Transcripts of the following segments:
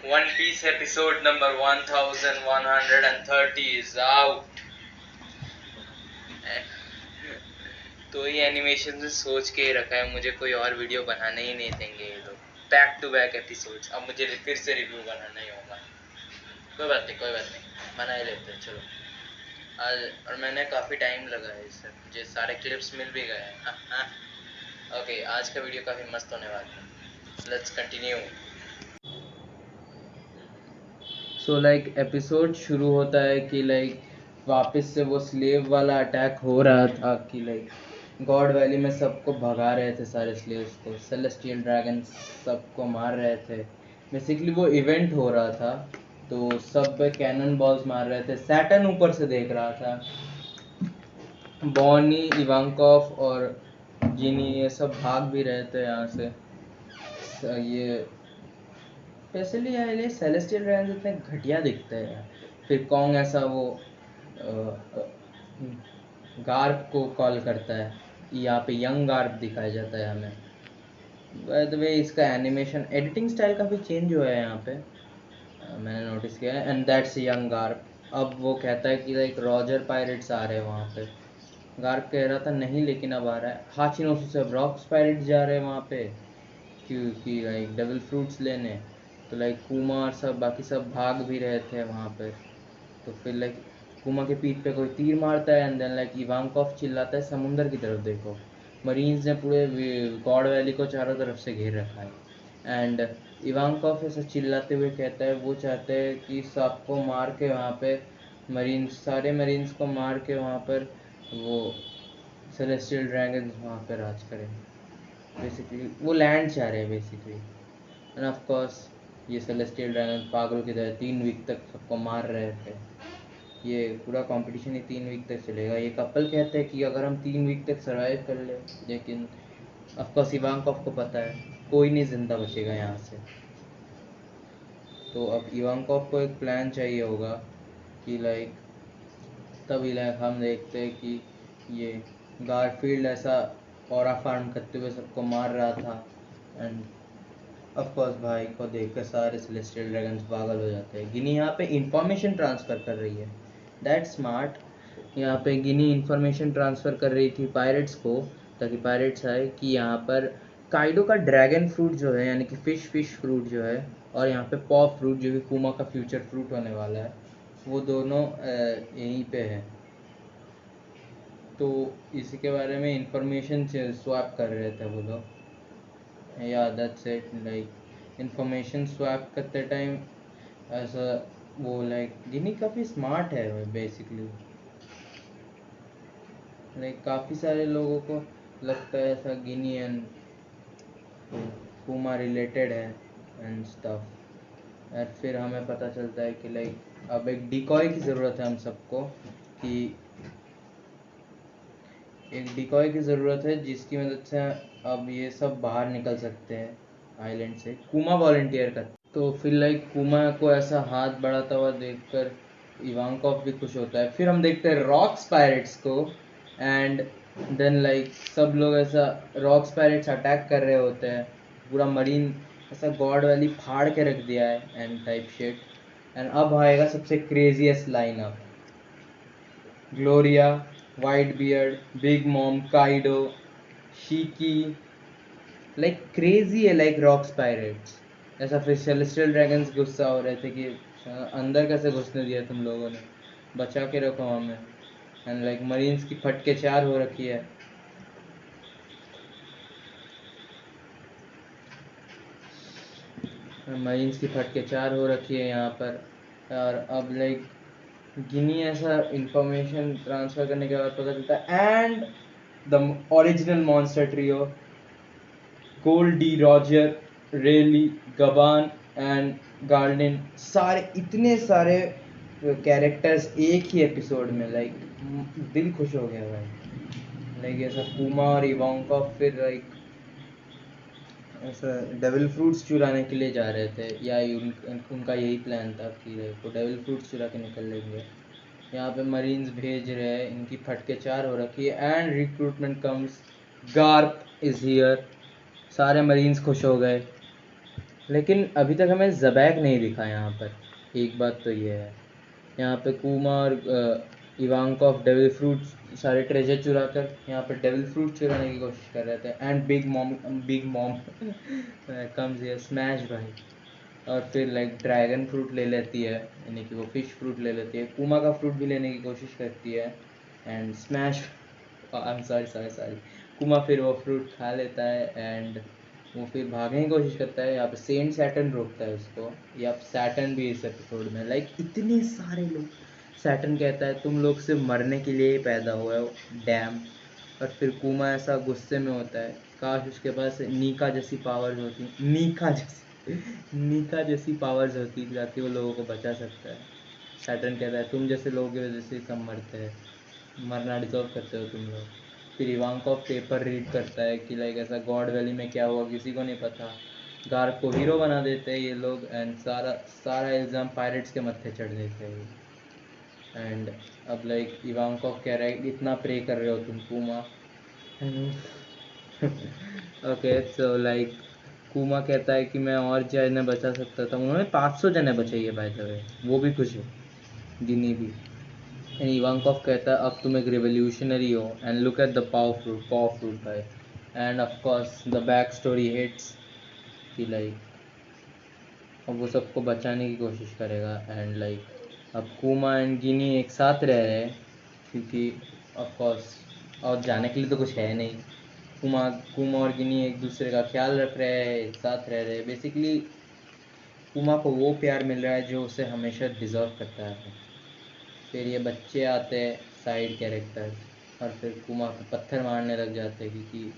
One Piece episode number 1130 is out. तो ये animation से सोच के ही रखा है, मुझे कोई और वीडियो बनाने ही नहीं देंगे ये लोग। बैक टू बैक एपिसोड्स, अब मुझे फिर से रिव्यू बनाना ही होगा। कोई बात नहीं, बना ही लेते हैं, चलो। और मैंने काफ़ी टाइम लगा है इससे, मुझे सारे क्लिप्स मिल भी गए हैं। ओके, आज का वीडियो काफ़ी मस्त होने वाला है। Let's continue. So like episode शुरू होता है कि लाइक वापस से वो स्लेव वाला अटैक हो रहा था कि लाइक गॉड वैली में सबको भगा रहे थे, सारे स्लेव्स को, सेलेस्टियल ड्रैगन सबको मार रहे थे। बेसिकली वो इवेंट हो रहा था, तो सब पे कैनन बॉल्स मार रहे थे। सैटर्न ऊपर से देख रहा था, बॉनी, इवांकॉफ और जिनी ये सब भाग भी रहे थे यहाँ से। ये स्पेशली यार ये सेलेस्टियल ड्रैगन इतने घटिया दिखते हैं। फिर कॉन्ग ऐसा वो गार्प को कॉल करता है, यहाँ पे यंग गार्प दिखाया जाता है हमें। बाय द वे इसका एनिमेशन एडिटिंग स्टाइल काफ़ी चेंज हुआ है यहाँ पे, मैंने नोटिस किया है। And that's young Garp. अब वो कहता है कि लाइक रॉजर पायरेट्स आ रहे हैं वहाँ पे। गार्प कह रहा था नहीं, लेकिन अब आ रहा है। हाचिनोसु से रॉक्स पायरेट्स जा रहे हैं वहाँ पे, क्योंकि लाइक डेविल फ्रूट्स लेने। तो लाइक कुमा और सब बाकी सब भाग भी रहे थे वहाँ पे। तो फिर लाइक कुमा के पीठ पे कोई तीर मारता है, एंड देन लाइक इवांकॉफ चिल्लाता है समुंदर की तरफ देखो। मरीन्स ने पूरे गॉड वैली को चारों तरफ से घेर रखा है। एंड इवांकॉफ ऐसा चिल्लाते हुए कहता है वो चाहते हैं कि सबको मार के वहाँ पे सारे मरीन्स को मार के वहाँ पर वो सेलेस्टियल ड्रैगन्स वहाँ पे राज करें। बेसिकली वो लैंड चाह रहे हैं बेसिकली। एंड ऑफ कोर्स ये सेलेस्टियल ड्रैगन पागलों की तरह 3 वीक तक सबको मार रहे थे। ये पूरा कंपटीशन ही 3 वीक तक चलेगा। ये कपल कहते हैं कि अगर हम 3 वीक तक सर्वाइव कर ले, लेकिन ऑफकोर्स इवांकॉफ को पता है कोई नहीं ज़िंदा बचेगा यहाँ से। तो अब इवांकॉफ को एक प्लान चाहिए होगा कि लाइक तभी लाइक हम देखते हैं कि ये गारफील्ड ऐसा ऑरा फार्म करते हुए सबको मार रहा था। एंड ऑफ कोर्स भाई को देखकर सारे सेलेस्टियल ड्रैगन्स पागल हो जाते हैं। गिनी यहाँ पे इंफॉर्मेशन ट्रांसफ़र कर रही है, दैट स्मार्ट। यहाँ पे गिनी इंफॉर्मेशन ट्रांसफ़र कर रही थी पायरेट्स को, ताकि पायरेट्स आए कि यहाँ पर काइडो का ड्रैगन फ्रूट जो है, यानी कि फिश फ्रूट जो है, और यहाँ पे पॉ फ्रूट जो कि कुमा का फ्यूचर फ्रूट होने वाला है, वो दोनों यहीं पे है। तो इसी के बारे में इंफॉर्मेशन स्वैप कर रहे थे वो लोग। या that's it. Like information swap करते टाइम ऐसा वो लाइक गिनी काफ़ी स्मार्ट है बेसिकली। लाइक काफ़ी सारे लोगों को लगता है ऐसा गिनी एंड कुमा रिलेटेड है एंड स्टफ। और फिर हमें पता चलता है कि लाइक अब एक डिकॉय की ज़रूरत है हम सबको, कि एक डिकॉय की ज़रूरत है जिसकी मदद से अब ये सब बाहर निकल सकते हैं आइलैंड से। कुमा वॉलंटियर कर। तो फिर लाइक कुमा को ऐसा हाथ बढ़ाता हुआ देखकर इवांकॉफ भी खुश होता है। फिर हम देखते हैं रॉक्स पायरेट्स को, एंड देन लाइक सब लोग ऐसा रॉक्स पायरेट्स अटैक कर रहे होते हैं। पूरा मरीन ऐसा गॉड वैली फाड़ के रख दिया है एंड टाइप शिट। एंड अब आएगा सबसे craziest line up. Gloria, Whitebeard, big mom, Kaido, Shiki, like crazy है लाइक रॉक्स पायरेट्स। ऐसा फिर सेलेस्टियल ड्रैगन्स गुस्सा हो रहे थे कि अंदर कैसे घुसने दिया तुम लोगों ने, बचा के रखो हमें। एंड लाइक मरीन्स की फटके 4 हो रखी है। मरीन्स की फटके 4 हो रखी है यहाँ पर। और अब लाइक गिनी ऐसा इंफॉर्मेशन ट्रांसफ़र करने के बाद पता चलता है and the original monster trio, Gold D, Roger, Rayleigh, Gaban and garden, सारे इतने सारे कैरेक्टर्स एक ही एपिसोड में। लाइक दिल खुश हो गया भाई। लाइक ऐसा कुमा और इवांका फिर लाइक ऐसा डेविल फ्रूट्स चुराने के लिए जा रहे थे, या उनका यही प्लान था कि वो डेविल फ्रूट्स चुरा के निकल लेंगे। यहाँ पे मरीन्स भेज रहे हैं, इनकी फटके 4 हो रखी है। And recruitment comes, Garp is here. सारे मरीन्स खुश हो गए। लेकिन अभी तक हमें ज़बैक नहीं दिखा यहाँ पर, एक बात तो ये है। यहाँ पे कूमा और इवांकोव डेविल फ्रूट सारे ट्रेजर चुरा कर यहाँ पर डेविल फ्रूट चुराने की कोशिश कर रहे थे, and big mom comes here, smash भाई। और फिर लाइक ड्रैगन फ्रूट ले लेती है, यानी कि वो फिश फ्रूट ले लेती है, कूमा का फ्रूट भी लेने की कोशिश करती है, and smash, I am sorry sorry sorry, Kuma फिर वो फ्रूट खा लेता है, एंड वो फिर भागने की कोशिश करता है। यहाँ पे सेंट सैटर्न रोकता है उसको, या सैटर्न भी इस एपिसोड में, लाइक इतने सारे लोग। सैटर्न कहता है तुम लोग सिर्फ मरने के लिए ही पैदा हुआ हो, डैम। और फिर कूमा ऐसा गुस्से में होता है, काश उसके पास नीका जैसी पावर्स होती, नीका जैसी पावर्स होती ताकि वो लोगों को बचा सकता है। सैटर्न कहता है तुम जैसे लोगों की वजह से सब मरते हैं, मरना डिजर्व करते हो तुम लोग। फिर इवांकोव पेपर रीड करता है कि लाइक ऐसा गॉड वैली में क्या हुआ किसी को नहीं पता, गार्ग को हीरो बना देते हैं ये लोग, एंड सारा सारा इल्ज़ाम पायरेट्स के मत्थे चढ़ देते हैं। एंड अब लाइक इवांकोव कह रहा है इतना प्रे कर रहे हो तुम कूमा, ओके सो लाइक कूमा कहता है कि मैं और जने बचा सकता था, उन्होंने 500 जने बचाई है बाय द वे, वो भी खुश है, गिनी भी। एंड इवांकोव कहता है अब तुम एक रिवोल्यूशनरी हो, and look at the power fruit भाई। And of course the back story hits कि लाइक अब वो सबको बचाने की कोशिश करेगा, एंड लाइक अब कूमा एंड गिनी एक साथ रह रहे हैं, क्योंकि ऑफ कोर्स और जाने के लिए तो कुछ है नहीं। कूमा और गिनी एक दूसरे का ख्याल रख रहे हैं, एक साथ रह रहे हैं। बेसिकली कूमा को वो प्यार मिल रहा है जो उसे हमेशा डिज़र्व करता है। फिर ये बच्चे आते हैं, साइड कैरेक्टर्स, और फिर कूमा को पत्थर मारने लग जाते हैं, क्योंकि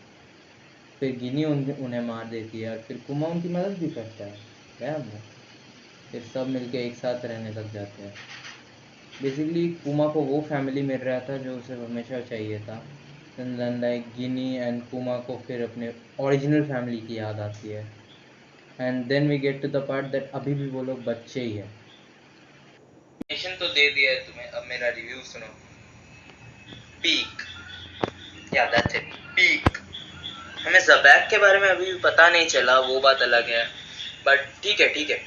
फिर गिनी उन्हें मार देती है, और फिर कूमा उनकी मदद भी करता है, क्या है। फिर सब मिलके एक साथ रहने लग जाते हैं। बेसिकली कूमा को वो फैमिली मिल रहा था जो उसे हमेशा चाहिए था। लाइक गिनी एंड कूमा को फिर अपने ओरिजिनल फैमिली की याद आती है, and then we get to the part that अभी भी वो लोग बच्चे ही हैं। तो दे दिया है तुम्हें, अब मेरा रिव्यू सुनो। पीक, या दैट्स इट, पीक। हमें ज़बैक के बारे में अभी भी पता नहीं चला, वो बात अलग है, बट ठीक है ठीक है।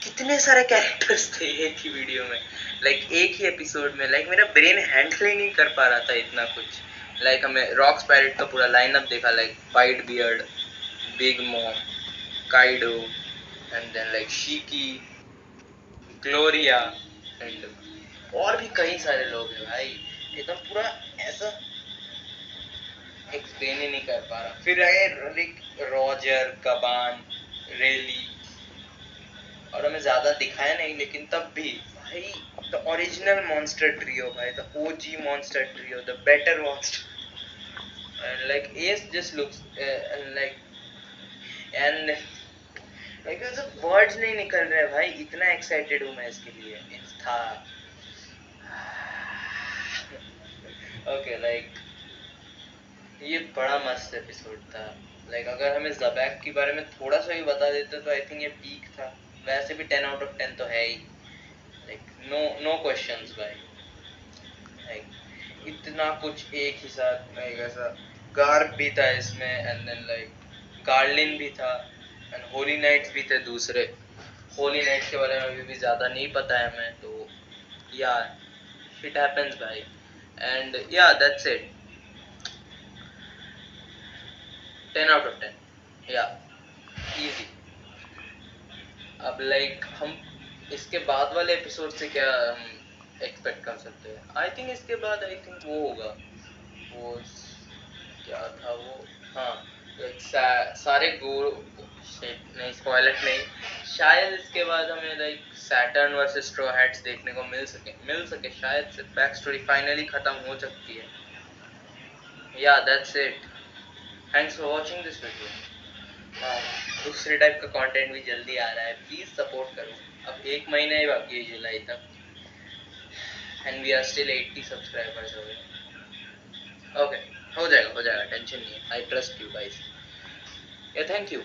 कितने सारे कैरेक्टर्स थे एक ही वीडियो में, लाइक एक ही एपिसोड में, लाइक मेरा ब्रेन हैंडल ही नहीं कर पा रहा था इतना कुछ। लाइक हमें रॉक स्पायरेट का पूरा लाइनअप देखा, like Whitebeard, big mom, Kaido, and then like Shiki, Gloria, and और भी कई सारे लोग हैं भाई, एकदम पूरा ऐसा एक्सप्लेन ही नहीं कर पा रहा। फिर आए रॉजर, कबान, रेली, और हमें ज्यादा दिखाया नहीं, लेकिन तब भी भाई द ओरिजिनल मॉन्स्टर ट्रियो भाई, the OG monster trio, the better monster, like S just looks like, and like words नहीं निकल रहे भाई, इतना एक्साइटेड हूँ मैं इसके लिए, था। ओके लाइक ये बड़ा मस्त एपिसोड था। लाइक अगर हमें ज़बैक के बारे में थोड़ा सा भी बता देते तो आई थिंक ये पीक था। वैसे भी 10 आउट ऑफ 10 तो है ही, लाइक नो नो क्वेश्चंस भाई। लाइक इतना कुछ एक ही साथ, लाइक ऐसा गार्ब भी था इसमें, एंड देन लाइक गार्लिन भी था, एंड होली नाइट्स भी थे दूसरे। होली नाइट्स के बारे में अभी भी ज़्यादा नहीं पता है हमें, तो या शिट हैपेंस भाई, एंड या दैट्स इट, 10 आउट ऑफ 10, या इजी। अब लाइक हम इसके बाद वाले एपिसोड से क्या हम एक्सपेक्ट कर सकते हैं? आई थिंक इसके बाद आई थिंक वो होगा, वो क्या था वो, हाँ like सारे गोल, नहीं स्पॉइलर नहीं, शायद इसके बाद हमें like Saturn versus straw hats देखने को मिल सके शायद से बैक स्टोरी फाइनली खत्म हो सकती है। या that's it, thanks for watching this video. दूसरे टाइप का कंटेंट भी जल्दी आ रहा है, प्लीज सपोर्ट करो। अब एक महीना ही बाकी है जुलाई तक, and we are still 80 subscribers away. Okay, हो जाएगा टेंशन नहीं है, I trust you guys. Yeah thank you.